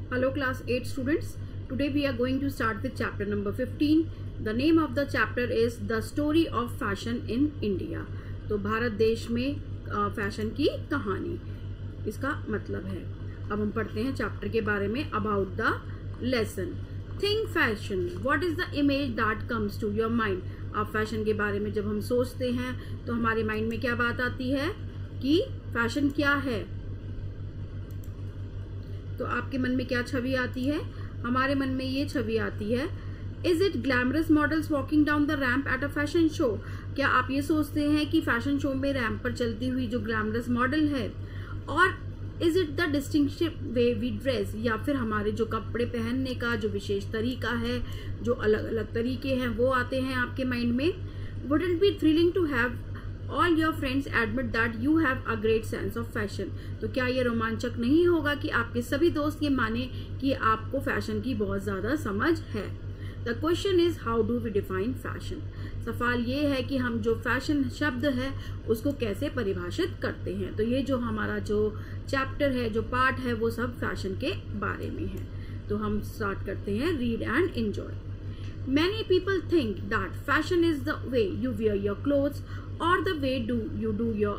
Hello class 8 students. Today we are going to start with chapter number 15. The name of the chapter is The Story of Fashion in India. तो भारत देश में fashion की कहानी इसका मतलब है। अब हम पढ़ते हैं चैप्टर के बारे में। About the lesson. Think fashion, what is the image that comes to your mind. आप फैशन के बारे में जब हम सोचते हैं तो हमारे माइंड में क्या बात आती है कि फैशन क्या है। तो आपके मन में क्या छवि आती है? हमारे मन में ये छवि आती है, is it glamorous models walking down the ramp at a fashion show. क्या आप ये सोचते हैं कि फैशन शो में रैम्प पर चलती हुई जो ग्लैमरस मॉडल है, और is it the distinctive way we dress, या फिर हमारे जो कपड़े पहनने का जो विशेष तरीका है, जो अलग अलग तरीके हैं वो आते हैं आपके माइंड में। Would it be thrilling to have all your friends admit that you have a great sense of fashion. तो क्या ये रोमांचक नहीं होगा कि आपके सभी दोस्त ये माने कि आपको फैशन की बहुत ज्यादा समझ है। The question is how do we define fashion. सवाल ये है कि हम जो फैशन शब्द है उसको कैसे परिभाषित करते हैं। तो ये जो हमारा जो चैप्टर है, जो पार्ट है, वो सब फैशन के बारे में है। तो हम स्टार्ट करते हैं। Read and enjoy. Many people think that fashion is the way you wear your clothes, or the way you do your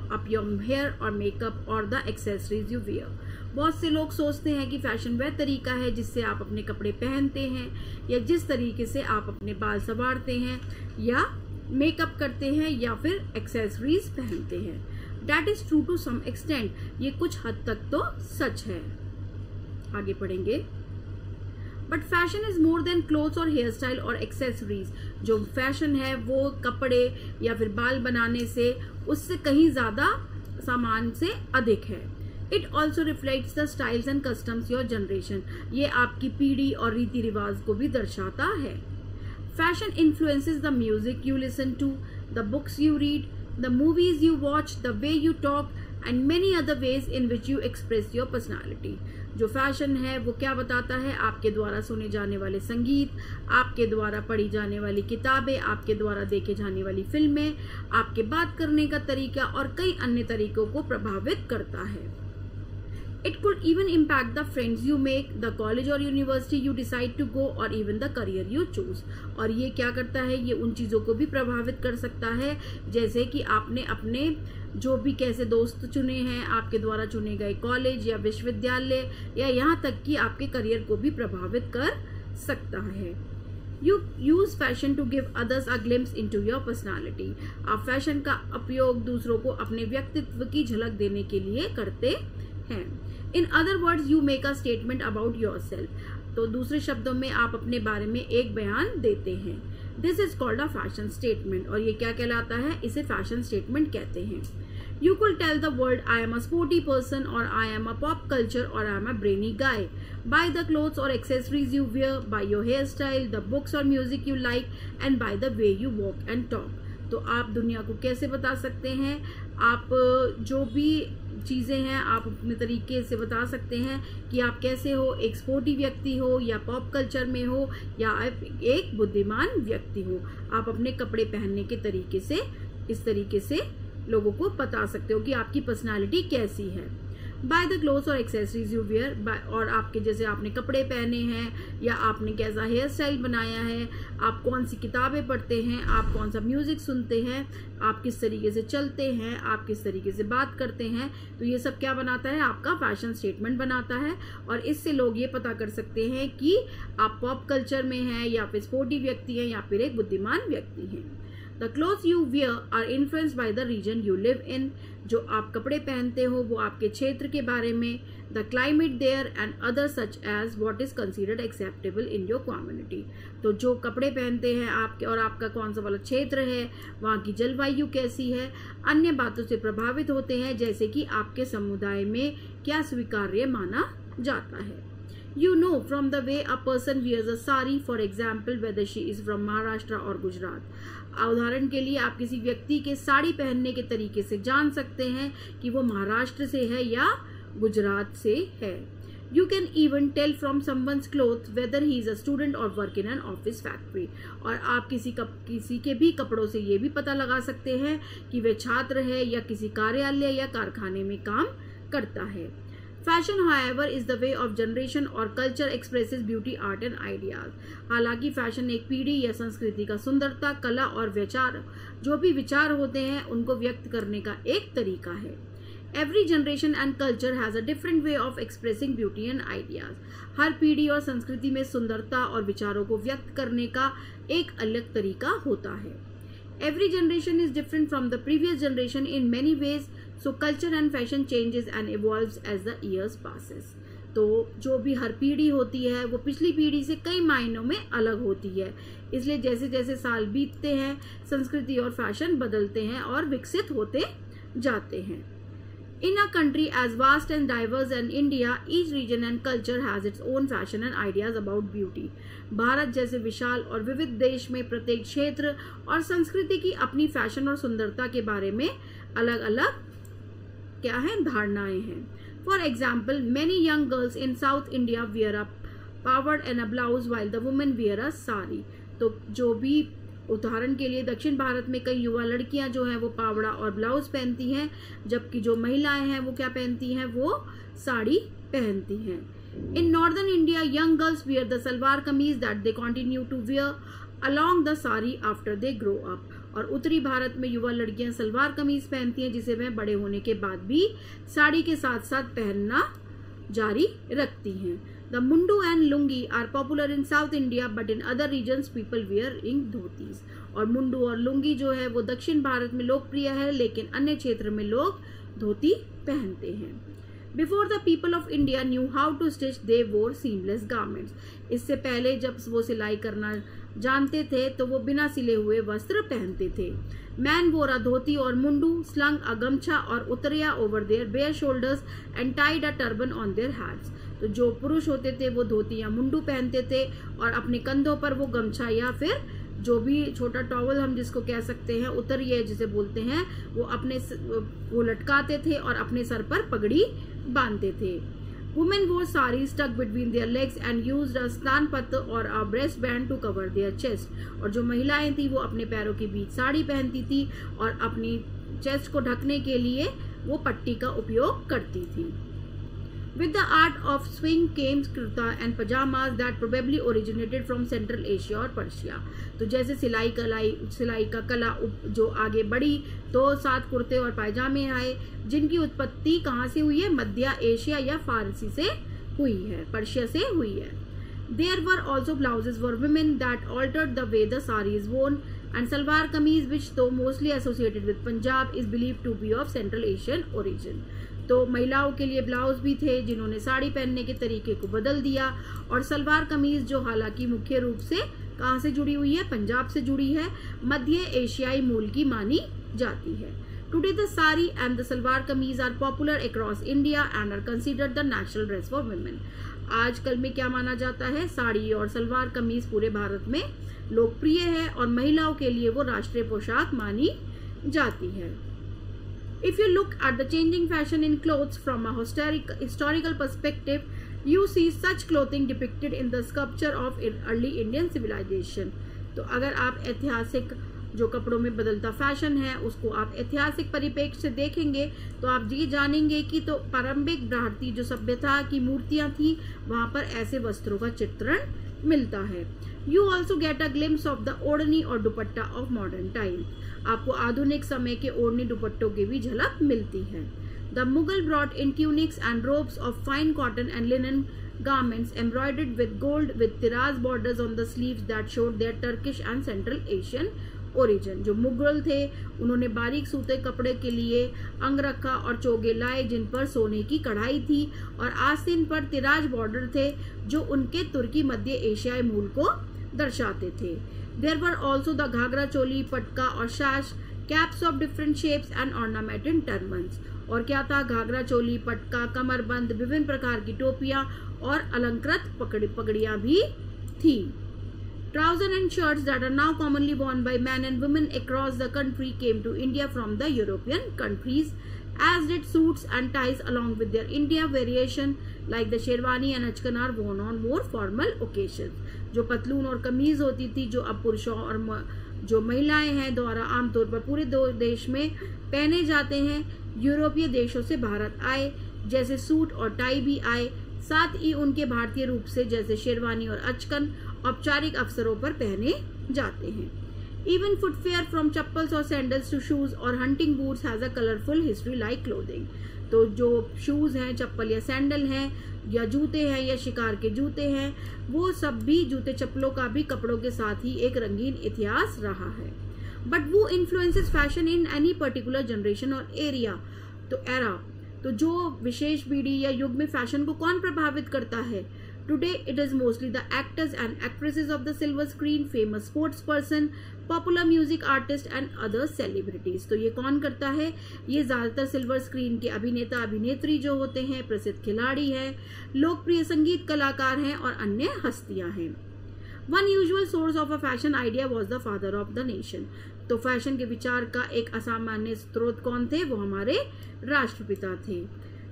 hair or makeup, or the accessories you wear. बहुत से लोग सोचते हैं कि फैशन वह तरीका है जिससे आप अपने कपड़े पहनते हैं, या जिस तरीके से आप अपने बाल संवारते हैं, या मेकअप करते हैं, या फिर एक्सेसरीज पहनते हैं। That is true to some extent. ये कुछ हद तक तो सच है। आगे पढ़ेंगे। But fashion is more than clothes और हेयर स्टाइल और एक्सेसरीज। जो फैशन है वो कपड़े या फिर बाल बनाने से, उससे कहीं ज्यादा सामान से अधिक है। It also reflects the styles and customs your generation. ये आपकी पीढ़ी और रीति रिवाज को भी दर्शाता है। Fashion influences the music you listen to, the books you read, the movies you watch, the way you talk and many other ways in which you express your personality. जो फैशन है वो क्या बताता है? आपके द्वारा सुने जाने वाले संगीत, आपके द्वारा पढ़ी जाने वाली किताबें, आपके द्वारा देखे जाने वाली फिल्में, आपके बात करने का तरीका और कई अन्य तरीकों को प्रभावित करता है। It could even impact the friends you make, the college or university you decide to go, or even the career you choose. और ये क्या करता है? ये उन चीज़ों को भी प्रभावित कर सकता है, जैसे कि आपने अपने जो भी कैसे दोस्त चुने हैं, आपके द्वारा चुने गए कॉलेज या विश्वविद्यालय, या यहाँ तक कि आपके करियर को भी प्रभावित कर सकता है। You use fashion to give others a glimpse into your personality. आप फैशन का उपयोग दूसरों को अपने व्यक्तित्व की झलक देने के लिए करते हैं। In other words you make a statement about your self. तो दूसरे शब्दों में आप अपने बारे में एक बयान देते हैं। This is called a fashion statement. और ये क्या कहलाता है? इसे फैशन स्टेटमेंट कहते हैं। You could tell the world I am a sporty person, or I am a pop culture, or I am a brainy guy by the clothes or accessories you wear, by your hairstyle, the books or music you like, and by the way you walk and talk. तो आप दुनिया को कैसे बता सकते हैं? आप जो भी चीज़ें हैं आप अपने तरीके से बता सकते हैं कि आप कैसे हो, एक स्पोर्टी व्यक्ति हो, या पॉप कल्चर में हो, या आप एक बुद्धिमान व्यक्ति हो। आप अपने कपड़े पहनने के तरीके से इस तरीके से लोगों को बता सकते हो कि आपकी पर्सनालिटी कैसी है। बाय द क्लोथ्स और एक्सेसरीज यू वेयर, और आपके जैसे आपने कपड़े पहने हैं, या आपने कैसा हेयर स्टाइल बनाया है, आप कौन सी किताबें पढ़ते हैं, आप कौन सा म्यूजिक सुनते हैं, आप किस तरीके से चलते हैं, आप किस तरीके से बात करते हैं। तो ये सब क्या बनाता है? आपका फैशन स्टेटमेंट बनाता है। और इससे लोग ये पता कर सकते हैं कि आप पॉप कल्चर में हैं, या फिर स्पोर्टी व्यक्ति हैं, या फिर एक बुद्धिमान व्यक्ति हैं। The clothes you wear are influenced by the region you live in. जो आप कपड़े पहनते हो वो आपके क्षेत्र के बारे में, the climate there and others such as what is considered acceptable in your community. तो जो कपड़े पहनते हैं आपके, और आपका कौन सा वाला क्षेत्र है, वहाँ की जलवायु कैसी है, अन्य बातों से प्रभावित होते हैं, जैसे कि आपके समुदाय में क्या स्वीकार्य माना जाता है। You know from the way a person wears a sari, for example, whether she is from Maharashtra or Gujarat. उदाहरण के लिए आप किसी व्यक्ति के साड़ी पहनने के तरीके से जान सकते हैं कि वो महाराष्ट्र से है या गुजरात से है। You can even tell from someone's clothes whether he is a student or work in an office factory. और आप किसी के भी कपड़ों से ये भी पता लगा सकते हैं कि वह छात्र है या किसी कार्यालय या कारखाने में काम करता है। Fashion however is the way of generation और culture expresses beauty, art and ideas. हालांकि फैशन एक पीढ़ी या संस्कृति का सुंदरता, कला और विचार, जो भी विचार होते हैं उनको व्यक्त करने का एक तरीका है। Every generation and culture has a different way of expressing beauty and ideas. हर पीढ़ी और संस्कृति में सुंदरता और विचारों को व्यक्त करने का एक अलग तरीका होता है। Every generation is different from the previous generation in many ways, so culture and fashion changes and evolves as the years passes. तो जो भी हर पीढ़ी होती है वो पिछली पीढ़ी से कई मायनों में अलग होती है, इसलिए जैसे जैसे साल बीतते हैं संस्कृति और फैशन बदलते हैं और विकसित होते जाते हैं। In a country as vast and diverse as India, each region and culture has its own fashion and ideas about beauty. Bharat जैसे विशाल और विविध देश में प्रत्येक क्षेत्र और संस्कृति की अपनी फैशन और सुंदरता के बारे में अलग अलग क्या है धारणाएं हैं। For example, many young girls in South India wear a pavard and a blouse while the women wear a sari. तो जो भी उदाहरण के लिए दक्षिण भारत में कई युवा लड़कियां जो हैं वो पावड़ा और ब्लाउज पहनती हैं, जबकि जो महिलाएं हैं वो क्या पहनती हैं, वो साड़ी पहनती हैं। In northern India young girls wear the salwar kameez that they continue to wear along the sari after they grow up. और उत्तरी भारत में युवा लड़कियां सलवार कमीज पहनती हैं जिसे वह बड़े होने के बाद भी साड़ी के साथ साथ पहनना जारी रखती हैं। The mundu and lungi are popular in South India, but in other regions people wearing dhotis. और मुंडू और लुंगी जो है वो दक्षिण भारत में लोकप्रिय है, लेकिन अन्य क्षेत्र में लोग धोती पहनते हैं। Before the people of India knew how to stitch, they wore seamless garments. इससे पहले जब वो सिलाई करना जानते थे तो वो बिना सिले हुए वस्त्र पहनते थे। मैन wore a धोती और मुंडू, slung a गमछा और उतरिया over their bare shoulders and tied a turban on their heads. तो जो पुरुष होते थे वो धोती या मुंडू पहनते थे और अपने कंधों पर वो गमछा या फिर जो भी छोटा टॉवल हम जिसको कह सकते हैं, उतरिये जिसे बोलते हैं, वो लटकाते थे और अपने सर पर पगड़ी बांधते थे। Women wore saris stuck between their legs and used a stanpat और a breastband to cover their chest. और जो महिलाएं थी वो अपने पैरों के बीच साड़ी पहनती थी और अपनी चेस्ट को ढकने के लिए वो पट्टी का उपयोग करती थी। With the art of swing came kurta and pajamas that probably originated from Central Asia और पर्शिया। तो जैसे सिलाई का कला जो आगे बढ़ी तो साथ कुर्ते और पायजामे आए, जिनकी उत्पत्ति कहाँ से हुई है, मध्य एशिया या फारसी से हुई है, पर्शिया से हुई है। There were also blouses for women that altered the way the sari is worn, and salwar kameez, which though mostly associated with Punjab, is believed to be of Central Asian origin. तो महिलाओं के लिए blouse भी थे जिन्होंने साड़ी पहनने के तरीके को बदल दिया, और सलवार कमीज जो हालांकि मुख्य रूप से कहाँ से जुड़ी हुई है, पंजाब से जुड़ी है, मध्य एशियाई मूल की मानी जाती है। Today the sari and the salwar kameez are popular across India and are considered the national dress for women. आजकल में क्या माना जाता है, साड़ी और सलवार कमीज पूरे भारत में लोकप्रिय है और महिलाओं के लिए वो राष्ट्रीय पोशाक मानी जाती है। If you look at the changing fashion in clothes from a historical perspective, you see such clothing depicted in the sculpture of early Indian civilization. तो अगर आप ऐतिहासिक जो कपड़ों में बदलता फैशन है उसको आप ऐतिहासिक परिप्रेक्ष्य से देखेंगे तो आप ये जानेंगे कि तो प्रारंभिक भारतीय जो सभ्यता की मूर्तियां थी वहां पर ऐसे वस्त्रों का चित्रण मिलता है। You also get a glimpse of the ओढ़नी और दुपट्टा of modern time. आपको आधुनिक समय के ओढ़नी दुपट्टों की भी झलक मिलती है। The Mughal brought in tunics and robes of fine cotton and linen garments embroidered with gold with tiraz borders on the sleeves that showed their Turkish and Central Asian origin. जो मुगल थे उन्होंने बारीक सूते कपड़े के लिए अंगरखा और चोगे लाए जिन पर सोने की कढ़ाई थी और आस्तीन पर तिराज बॉर्डर थे जो उनके तुर्की मध्य एशियाई मूल को दर्शाते थे। There were also the ghagra choli, पटका और शाश, caps of different shapes and ornamented turbans. और क्या था, घाघरा चोली, पटका, कमरबंद, विभिन्न प्रकार की टोपियां और अलंकृत पगड़ियां भी थी। Trousers and shirts that are now commonly worn by men and women across the country came to India from the European countries, as did suits and ties along with their India variation like the sherwani and achkan are worn on more formal occasions. जो पतलून और कमीज होती थी जो अब पुरुषों और जो महिलाएं हैं द्वारा आमतौर पर पूरे देश में पहने जाते हैं, यूरोपीय देशों से भारत आए। जैसे सूट और टाई भी आए। साथ ही उनके भारतीय रूप से जैसे शेरवानी और अचकन औपचारिक अवसरों पर पहने जाते हैं। इवन फुटवेयर फ्रॉम चप्पल्स और सैंडल्स टू शूज और hunting boots has a colourful history like clothing. तो जो शूज हैं, चप्पल या सैंडल हैं, या जूते हैं या शिकार के जूते हैं, वो सब भी जूते चप्पलों का भी कपड़ों के साथ ही एक रंगीन इतिहास रहा है। बट वो influences fashion in any particular generation और एरिया। तो एरा, तो जो विशेष पीढ़ी या युग में फैशन को कौन प्रभावित करता है? Today it is mostly the actors and actresses of the silver screen, famous sports person, popular music artist and other celebrities. तो ये कौन करता है? ये ज्यादातर सिल्वर स्क्रीन के अभिनेता अभिनेत्री जो होते हैं, प्रसिद्ध खिलाड़ी हैं, लोकप्रिय संगीत कलाकार हैं और अन्य हस्तियां हैं। One usual source of a fashion idea was the father of the nation. तो फैशन के विचार का एक असामान्य स्रोत कौन थे? वो हमारे राष्ट्रपिता थे।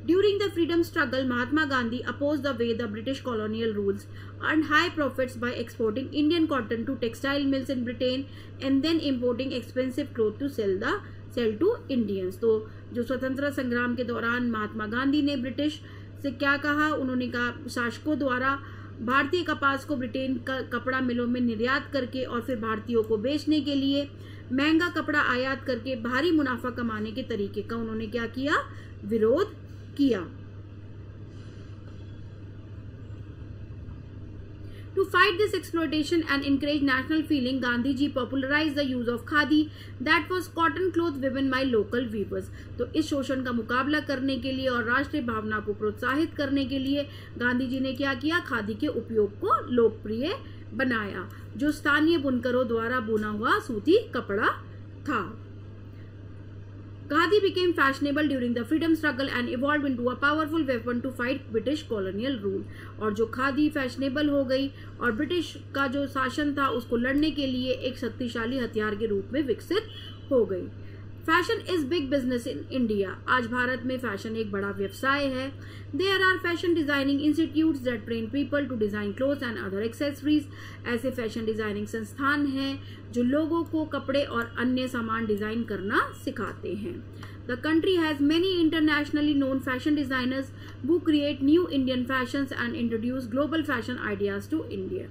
During the freedom struggle, Mahatma Gandhi opposed the way the British colonial rules earned high profits by exporting Indian cotton to textile mills in Britain and then importing expensive clothes to sell to Indians। तो जो स्वतंत्रता संग्राम के दौरान महात्मा गांधी ने British से क्या कहा? उन्होंने कहा शासकों द्वारा भारतीय कपास को ब्रिटेन का कपड़ा मिलों में निर्यात करके और फिर भारतीयों को बेचने के लिए महंगा कपड़ा आयात करके भारी मुनाफा कमाने के तरीके का उन्होंने क्या किया? विरोध किया। To fight this exploitation and encourage national feeling, Gandhi ji popularized the use of khadi, that was cotton cloth woven by local weavers। तो इस शोषण का मुकाबला करने के लिए और राष्ट्रीय भावना को प्रोत्साहित करने के लिए गांधी जी ने क्या किया? खादी के उपयोग को लोकप्रिय बनाया, जो स्थानीय बुनकरों द्वारा बुना हुआ सूती कपड़ा था। Khadi became fashionable during the freedom struggle and evolved into a powerful weapon to fight British colonial rule। और जो खादी फैशनेबल हो गई और ब्रिटिश का जो शासन था उसको लड़ने के लिए एक शक्तिशाली हथियार के रूप में विकसित हो गई। Fashion is big business in India. आज भारत में फैशन एक बड़ा व्यवसाय है। There are fashion designing institutes that train people to design clothes and other accessories. ऐसे फैशन डिजाइनिंग संस्थान हैं जो लोगों को कपड़े और अन्य सामान डिजाइन करना सिखाते हैं। The country has many internationally known fashion designers who create new Indian fashions and introduce global fashion ideas to India।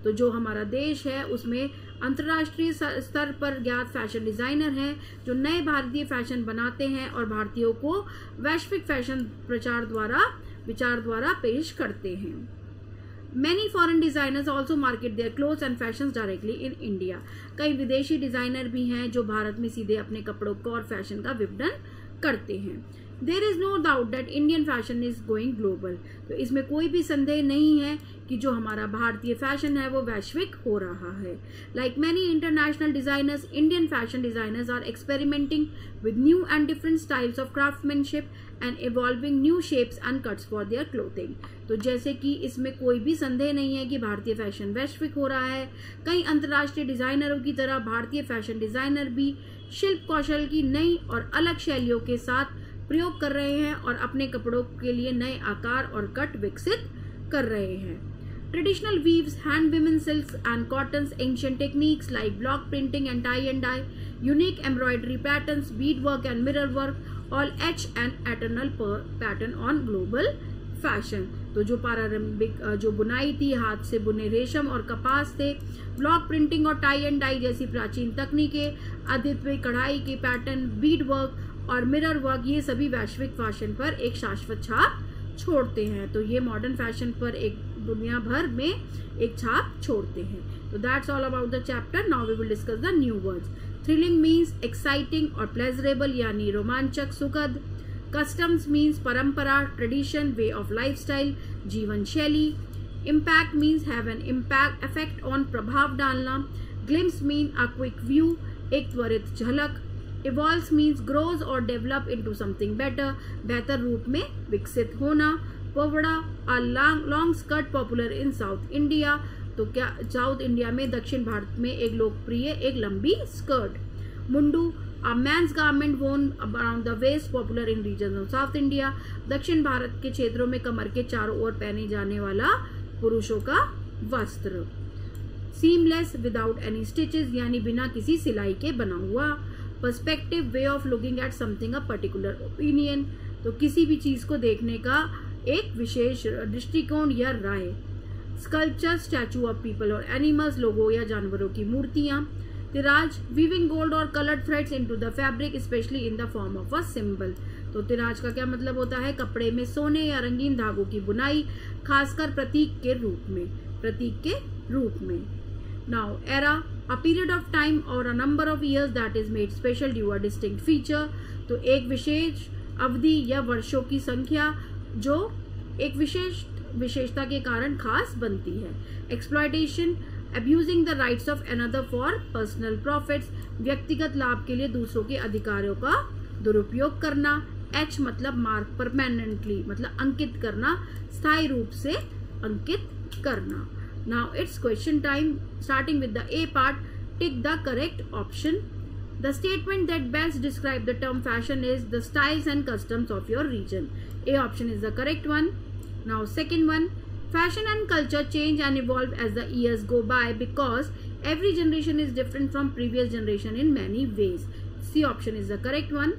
तो जो हमारा देश है उसमें अंतर्राष्ट्रीय स्तर पर ज्ञात फैशन डिजाइनर हैं जो नए भारतीय फैशन बनाते हैं और भारतीयों को वैश्विक फैशन विचार द्वारा पेश करते हैं। Many foreign designers also market their clothes and fashions directly in India। कई विदेशी डिजाइनर भी हैं जो भारत में सीधे अपने कपड़ों को और फैशन का विपणन करते हैं। There is no doubt that Indian fashion is going global। तो इसमें कोई भी संदेह नहीं है कि जो हमारा भारतीय फैशन है वो वैश्विक हो रहा है। Like many international designers, Indian fashion designers are experimenting with new and different styles of craftsmanship and evolving new shapes and cuts for their clothing। तो जैसे कि इसमें कोई भी संदेह नहीं है कि भारतीय फैशन वैश्विक हो रहा है। कई अंतर्राष्ट्रीय डिजाइनरों की तरह भारतीय फैशन डिजाइनर भी शिल्प कौशल की नई और अलग शैलियों के साथ प्रयोग कर रहे हैं और अपने कपड़ों के लिए नए आकार और कट विकसित कर रहे हैं। Traditional weaves, hand woven silks and cottons, ancient techniques like block printing and tie and dye, unique embroidery patterns, bead work and mirror work, all each and eternal pattern on global fashion. तो जो पारंपरिक जो बुनाई थी, हाथ से बुने रेशम और कपास थे, ब्लॉक प्रिंटिंग और टाई एंड डाई जैसी प्राचीन तकनीकें, अद्वितीय कढ़ाई के पैटर्न, बीड वर्क और मिरर वर्क, ये सभी वैश्विक फैशन पर एक शाश्वत छाप छोड़ते हैं। तो ये मॉडर्न फैशन पर एक दुनिया भर में एक छाप छोड़ते हैं। तो that's all about the chapter. Now we will discuss the new words. Thrilling means exciting और प्लेजरेबल यानी रोमांचक, सुखद। कस्टम्स मीन्स परंपरा, ट्रेडिशन, वे ऑफ लाइफस्टाइल, जीवन शैली। Impact means have an impact, effect on, प्रभाव डालना। Glimpse mean a quick view, एक त्वरित झलक। Evolves means grows or develop into something better, बेहतर रूप में विकसित होना। Pawra, a long skirt popular in South India। तो क्या साउथ इंडिया में, दक्षिण भारत में एक लोकप्रिय एक लंबी skirt. Mundu, a man's garment worn around the waist popular in regions of South India। दक्षिण भारत के क्षेत्रों में कमर के चारों ओर पहने जाने वाला पुरुषों का वस्त्र। Seamless, without any stitches यानी बिना किसी सिलाई के बना हुआ। Perspective, way of looking at something, a particular opinion। तो किसी भी चीज को देखने का एक विशेष दृष्टिकोण या राय। स्कल्पचर, स्टैचू ऑफ पीपल और एनिमल्स, लोगों या जानवरों की मूर्तियां। तिराज, वीविंग गोल्ड और coloured threads into the fabric specially in the form of a symbol. तो तिराज का क्या मतलब होता है? कपड़े में सोने या रंगीन धागों की बुनाई, खासकर प्रतीक के रूप में, प्रतीक के रूप में। Now era, a period of time or a number of years that is made special due a distinct feature। तो एक विशेष अवधि या वर्षों की संख्या जो एक विशेषता के कारण खास बनती है। Exploitation, abusing the rights of another for personal profits, व्यक्तिगत लाभ के लिए दूसरों के अधिकारों का दुरुपयोग करना। एच मतलब मार्क, परमानेंटली मतलब अंकित करना, स्थायी रूप से अंकित करना। Now it's question time, starting with the A part. Tick the correct option. The statement that best describe the term fashion is the styles and customs of your region. A option is the correct one. Now second one, fashion and culture change and evolve as the years go by because every generation is different from previous generation in many ways. C option is the correct one.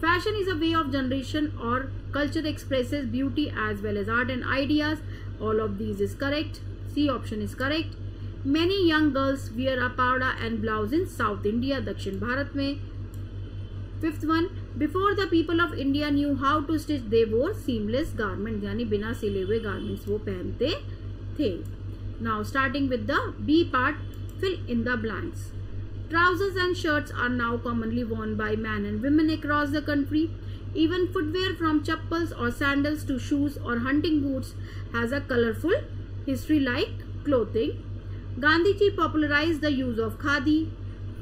Fashion is a way of generation or culture expresses beauty as well as art and ideas. All of these is correct. C option is correct. Many young girls wear a pawda and blouse in South India, दक्षिण भारत में। Fifth one, before the people of India knew how to stitch, they wore seamless garments, यानी बिना सिले हुए garments वो पहनते थे। Now starting with the B part, fill in the blanks. Trousers and shirts are now commonly worn by men and women across the country. Even footwear from chappals or sandals to shoes or hunting boots has a colorful history like clothing. Gandhiji popularized the use of khadi.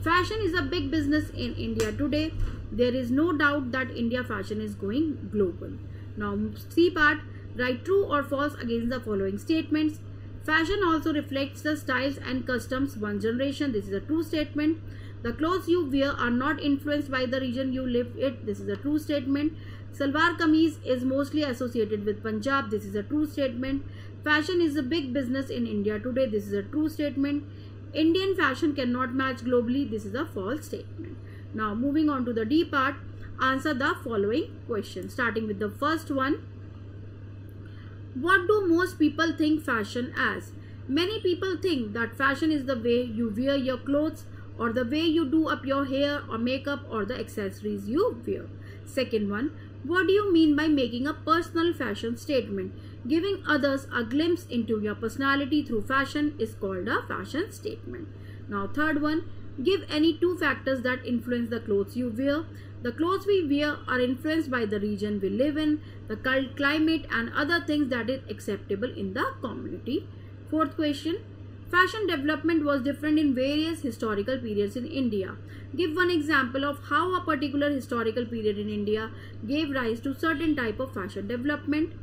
Fashion is a big business in India today. There is no doubt that India fashion is going global. Now C part, write true or false against the following statements. Fashion also reflects the styles and customs one generation. This is a true statement. The clothes you wear are not influenced by the region you live in. This is a true statement. Salwar kameez is mostly associated with Punjab. This is a true statement. Fashion is a big business in India today. This is a true statement. Indian fashion cannot match globally. This is a false statement. Now moving on to the D part, answer the following questions. Starting with the first one. What do most people think fashion as? Many people think that fashion is the way you wear your clothes or the way you do up your hair or makeup or the accessories you wear. Second one, what do you mean by making a personal fashion statement? Giving others a glimpse into your personality through fashion is called a fashion statement. Now third one, give any two factors that influence the clothes you wear. The clothes we wear are influenced by the region we live in, the climate and other things that is acceptable in the community. Fourth question, fashion development was different in various historical periods in India. Give one example of how a particular historical period in India gave rise to certain type of fashion development.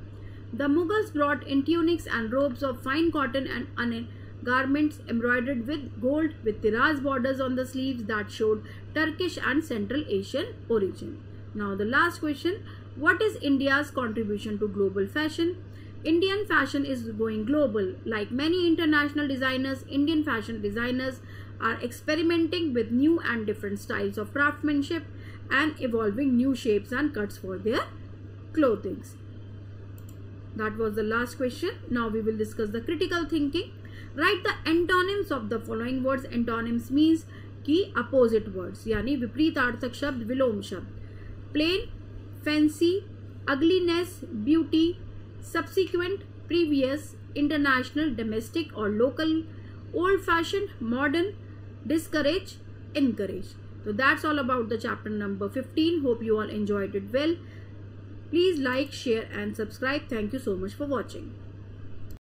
The Mughals brought in tunics and robes of fine cotton and garments embroidered with gold with tiraz borders on the sleeves that showed Turkish and Central Asian origin. Now the last question, what is India's contribution to global fashion? Indian fashion is going global. Like many international designers, Indian fashion designers are experimenting with new and different styles of craftsmanship and evolving new shapes and cuts for their clothing. That was the last question. Now we will discuss the critical thinking. Write the antonyms of the following words. Antonyms means कि opposite words, यानी विपरीतार्थक शब्द, विलोम शब्द. Plain, fancy, ugliness, beauty, subsequent, previous, international, domestic or local, old-fashioned, modern, discourage, encourage. So that's all about the chapter number 15. Hope you all enjoyed it well. Please like, share and subscribe. Thank you so much for watching.